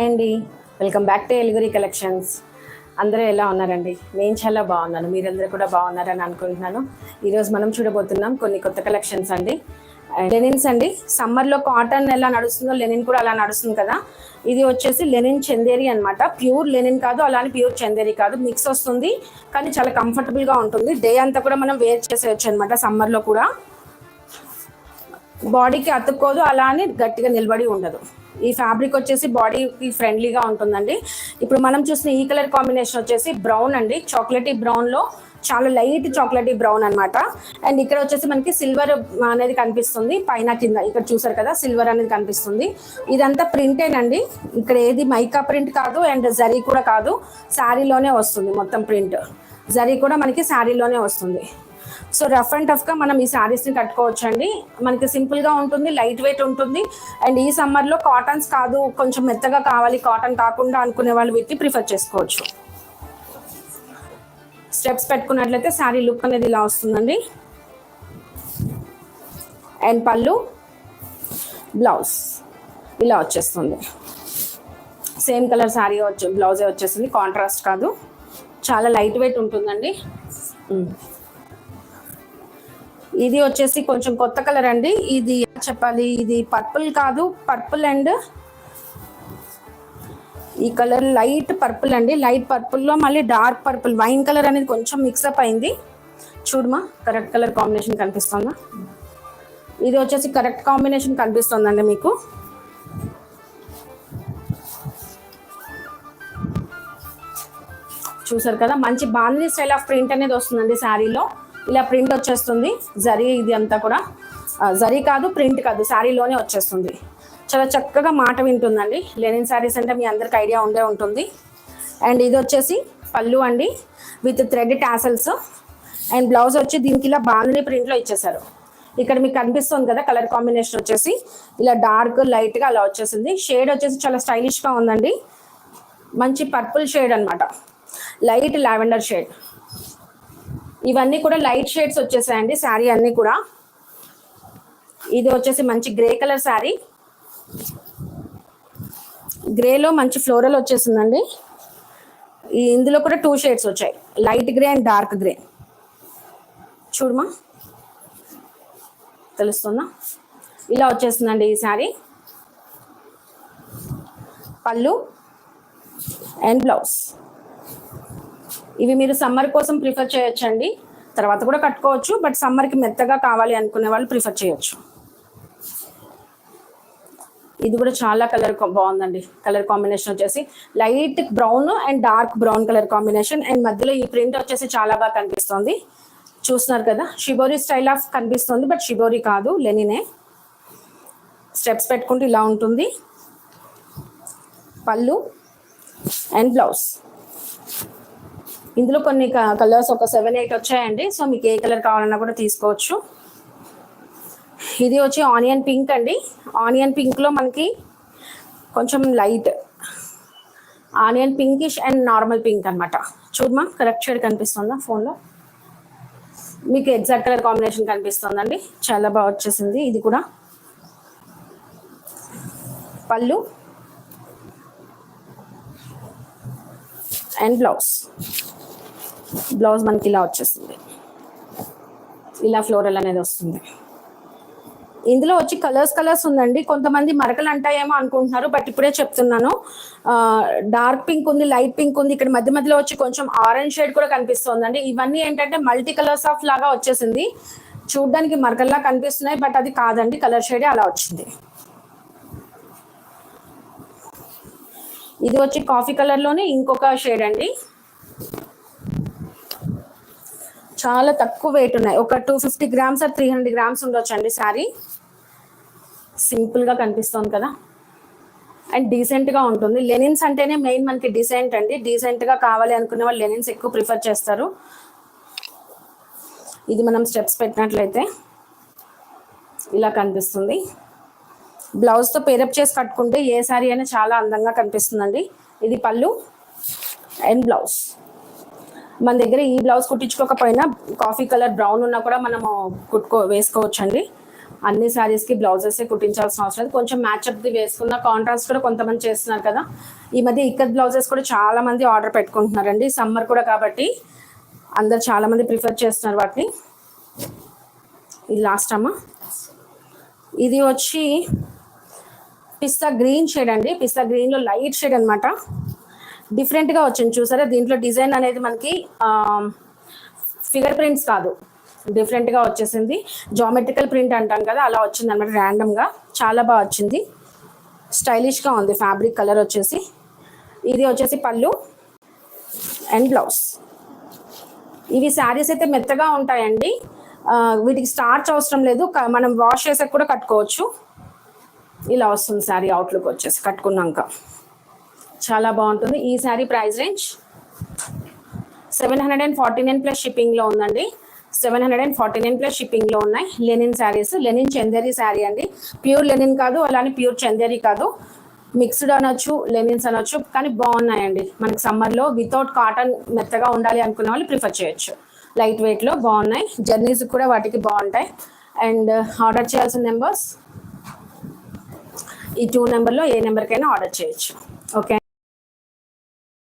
Hi అండి, welcome back to ఎలిగురి collections. అందరూ ఎలా ఉన్నారండి? నేను చాలా బాగున్నాను, మీరందరూ కూడా బాగున్నారని అనుకుంటున్నాను. ఈరోజు మనం చూడబోతున్నాం కొన్ని కొత్త కలెక్షన్స్ అండి. లెనిన్స్ అండి. సమ్మర్లో కాటన్ ఎలా నడుస్తుందో లెనిన్ కూడా అలా నడుస్తుంది కదా. ఇది వచ్చేసి లెనిన్ చందేరి అనమాట. ప్యూర్ లెనిన్ కాదు, అలానే ప్యూర్ చందేరి కాదు, మిక్స్ వస్తుంది. కానీ చాలా కంఫర్టబుల్గా ఉంటుంది. డే అంతా కూడా మనం వేర్ చేసేయచ్చు అనమాట. సమ్మర్లో కూడా బాడీకి అతుక్కోదు, అలానే గట్టిగా నిలబడి ఉండదు. ఈ ఫ్యాబ్రిక్ వచ్చేసి బాడీకి ఫ్రెండ్లీగా ఉంటుందండి. ఇప్పుడు మనం చూసిన ఈ కలర్ కాంబినేషన్ వచ్చేసి బ్రౌన్ అండి. చాక్లెటీ బ్రౌన్లో చాలా లైట్ చాక్లెటీ బ్రౌన్ అనమాట. అండ్ ఇక్కడ వచ్చేసి మనకి సిల్వర్ అనేది కనిపిస్తుంది పైన కింద. ఇక్కడ చూసారు కదా, సిల్వర్ అనేది కనిపిస్తుంది. ఇదంతా ప్రింటేనండి. ఇక్కడ ఏది మైకా ప్రింట్ కాదు అండ్ జరీ కూడా కాదు, శారీలోనే వస్తుంది మొత్తం ప్రింట్. జరీ కూడా మనకి శారీలోనే వస్తుంది. సో రఫ్ అండ్ టఫ్గా మనం ఈ శారీస్ని కట్టుకోవచ్చు అండి. మనకి సింపుల్గా ఉంటుంది, లైట్ వెయిట్ ఉంటుంది. అండ్ ఈ సమ్మర్లో కాటన్స్ కాదు, కొంచెం మెత్తగా కావాలి, కాటన్ కాకుండా అనుకునే వాళ్ళు వీటిని ప్రిఫర్ చేసుకోవచ్చు. స్టెప్స్ పెట్టుకున్నట్లయితే శారీ లుక్ అనేది ఇలా వస్తుందండి. అండ్ పళ్ళు, బ్లౌజ్ ఇలా వచ్చేస్తుంది. సేమ్ కలర్ శారీ బ్లౌజే వచ్చేసింది, కాంట్రాస్ట్ కాదు. చాలా లైట్ వెయిట్ ఉంటుందండి. ఇది వచ్చేసి కొంచెం కొత్త కలర్ అండి. ఇది చెప్పాలి, ఇది పర్పుల్ కాదు, పర్పుల్ అండ్ ఈ కలర్ లైట్ పర్పుల్ అండి. లైట్ పర్పుల్లో మళ్ళీ డార్క్ పర్పుల్, వైన్ కలర్ అనేది కొంచెం మిక్సప్ అయింది. చూడమా, కరెక్ట్ కలర్ కాంబినేషన్ కనిపిస్తుందా? ఇది వచ్చేసి కరెక్ట్ కాంబినేషన్ కనిపిస్తుందండి మీకు. చూసారు కదా, మంచి బాందీ స్టైల్ ఆఫ్ ప్రింట్ అనేది వస్తుందండి శారీలో. ఇలా ప్రింట్ వచ్చేస్తుంది. జరీ, ఇది అంతా కూడా జరీ కాదు, ప్రింట్ కాదు, శారీలోనే వచ్చేస్తుంది. చాలా చక్కగా మాట వింటుందండి. లెనిన్ శారీస్ అంటే మీ అందరికి ఐడియా ఉండే ఉంటుంది. అండ్ ఇది వచ్చేసి పళ్ళు అండి, with thread tassels. And blouse వచ్చి దీనికి ఇలా బాందీ ప్రింట్లో ఇచ్చేసారు. ఇక్కడ మీకు కనిపిస్తుంది కదా, కలర్ కాంబినేషన్ వచ్చేసి ఇలా డార్క్ లైట్గా అలా వచ్చేసింది. షేడ్ వచ్చేసి చాలా స్టైలిష్గా ఉందండి. మంచి పర్పుల్ షేడ్ అనమాట, లైట్ లావెండర్ షేడ్. ఇవన్నీ కూడా లైట్ షేడ్స్ వచ్చేసాయండి శారీ అన్నీ కూడా. ఇది వచ్చేసి మంచి గ్రే కలర్ శారీ. గ్రేలో మంచి ఫ్లోరల్ వచ్చేసిందండి. ఇందులో కూడా 2 షేడ్స్ వచ్చాయి, light grey and dark grey. చూడమా, తెలుస్తుందా? ఇలా వచ్చేసిందండి ఈ శారీ. పళ్ళు అండ్ బ్లౌజ్. ఇవి మీరు సమ్మర్ కోసం ప్రిఫర్ చేయొచ్చండి, తర్వాత కూడా కట్టుకోవచ్చు. బట్ సమ్మర్కి మెత్తగా కావాలి అనుకునే వాళ్ళు ప్రిఫర్ చేయొచ్చు. ఇది కూడా చాలా కలర్ బాగుందండి. కలర్ కాంబినేషన్ వచ్చేసి light brown and dark brown colour combination. And మధ్యలో ఈ ప్రింట్ వచ్చేసి చాలా బాగా కనిపిస్తుంది. చూస్తున్నారు కదా, షిబోరి స్టైల్ ఆఫ్ కనిపిస్తుంది, బట్ షిబోరి కాదు, లెనినే. స్టెప్స్ పెట్టుకుంటూ ఇలా ఉంటుంది. పళ్ళు అండ్ బ్లౌజ్. ఇందులో కొన్ని కలర్స్ ఒక 7-8 వచ్చాయండి. సో మీకు ఏ కలర్ కావాలన్నా కూడా తీసుకోవచ్చు. ఇది వచ్చి ఆనియన్ పింక్ అండి. ఆనియన్ పింక్లో మనకి కొంచెం light onion pinkish and normal pink అనమాట. చూడమా, కరెక్ట్ షేడ్ కనిపిస్తుందా ఫోన్లో? మీకు ఎగ్జాక్ట్ కలర్ కాంబినేషన్ కనిపిస్తుందండి. చాలా బాగా వచ్చేసింది. ఇది కూడా పళ్ళు అండ్ బ్లౌజ్. బ్లౌజ్ మనకి ఇలా వచ్చేస్తుంది, ఇలా ఫ్లోరల్ అనేది వస్తుంది. ఇందులో వచ్చి కలర్స్ ఉందండి. కొంతమంది మరకలు అంటాయేమో అనుకుంటున్నారు, బట్ ఇప్పుడే చెప్తున్నాను. డార్క్ పింక్ ఉంది, లైట్ పింక్ ఉంది. ఇక్కడ మధ్య మధ్యలో వచ్చి కొంచెం ఆరెంజ్ షేడ్ కూడా కనిపిస్తుందండి. ఇవన్నీ ఏంటంటే మల్టీ కలర్స్ ఆఫ్ లాగా వచ్చేసింది. చూడడానికి మరకల్లా కనిపిస్తున్నాయి, బట్ అది కాదండి, కలర్ షేడే అలా వచ్చింది. ఇది వచ్చి కాఫీ కలర్లోనే ఇంకొక షేడ్ అండి. చాలా తక్కువ వెయిట్ ఉన్నాయి, ఒక 250 గ్రామ్స్ ఆర్ 300 గ్రామ్స్ ఉండొచ్చు అండి శారీ. సింపుల్గా కనిపిస్తుంది కదా, అండ్ డీసెంట్గా ఉంటుంది. లెనిన్స్ అంటేనే మెయిన్ మనకి డీసెంట్ అండి. డీసెంట్గా కావాలి అనుకునే వాళ్ళు లెనిన్స్ ఎక్కువ ప్రిఫర్ చేస్తారు. ఇది మనం స్టెప్స్ పెట్టినట్లయితే ఇలా కనిపిస్తుంది. బ్లౌజ్తో పేరప్ చేసి కట్టుకుంటే ఏ శారీ అయినా చాలా అందంగా కనిపిస్తుందండి. ఇది పళ్ళు అండ్ బ్లౌజ్. మన దగ్గర ఈ బ్లౌజ్ కుట్టించుకోకపోయినా కాఫీ కలర్ బ్రౌన్ ఉన్నా కూడా మనము వేసుకోవచ్చు అండి. అన్ని శారీస్కి బ్లౌజెసే కుట్టించాల్సిన అవసరం లేదు. కొంచెం మ్యాచ్అప్ది వేసుకున్న కాంట్రాస్ట్ కూడా కొంతమంది చేస్తున్నారు కదా. ఈ మధ్య ఇక్కత్ బ్లౌజెస్ కూడా చాలా మంది ఆర్డర్ పెట్టుకుంటున్నారండి. సమ్మర్ కూడా కాబట్టి అందరు చాలా మంది ప్రిఫర్ చేస్తున్నారు వాటిని. ఇది లాస్ట్ అమ్మా. ఇది వచ్చి పిస్తా గ్రీన్ షేడ్ అండి. పిస్తా గ్రీన్లో లైట్ షేడ్ అనమాట. డిఫరెంట్గా వచ్చింది చూసారా. దీంట్లో డిజైన్ అనేది మనకి ఫిగర్ ప్రింట్స్ కాదు, డిఫరెంట్గా వచ్చేసింది. జామెట్రికల్ ప్రింట్ అంటాం కదా, అలా వచ్చింది అనమాట. ర్యాండమ్గా చాలా బాగా వచ్చింది. స్టైలిష్గా ఉంది. ఫ్యాబ్రిక్ కలర్ వచ్చేసి ఇది వచ్చేసి పళ్ళు అండ్ బ్లౌజ్. ఇవి శారీస్ అయితే మెత్తగా ఉంటాయండి. వీటికి స్టార్చ్ అవసరం లేదు. మనం వాష్ చేసాక కూడా కట్టుకోవచ్చు. ఇలా వస్తుంది శారీ అవుట్లుక్ వచ్చేసి కట్టుకున్నాక. చాలా బాగుంటుంది. ఈ శారీ ప్రైస్ రేంజ్ 749 ప్లస్ షిప్పింగ్లో ఉందండి. 749 ప్లస్ షిప్పింగ్లో ఉన్నాయి. లెనిన్ శారీస్, లెనిన్ చందేరి శారీ అండి. ప్యూర్ లెనిన్ కాదు, అలానే ప్యూర్ చందేరి కాదు, మిక్స్డ్ అనొచ్చు, లెనిన్స్ అనొచ్చు, కానీ బాగున్నాయండి. మనకి సమ్మర్లో వితౌట్ కాటన్ మెత్తగా ఉండాలి అనుకున్న వాళ్ళు ప్రిఫర్ చేయొచ్చు. లైట్ వెయిట్లో బాగున్నాయి. జర్నీస్ కూడా వాటికి బాగుంటాయి. అండ్ ఆర్డర్ చేయాల్సిన నెంబర్స్ ఈ 2 నెంబర్లో ఏ నెంబర్కైనా ఆర్డర్ చేయొచ్చు. ఓకే.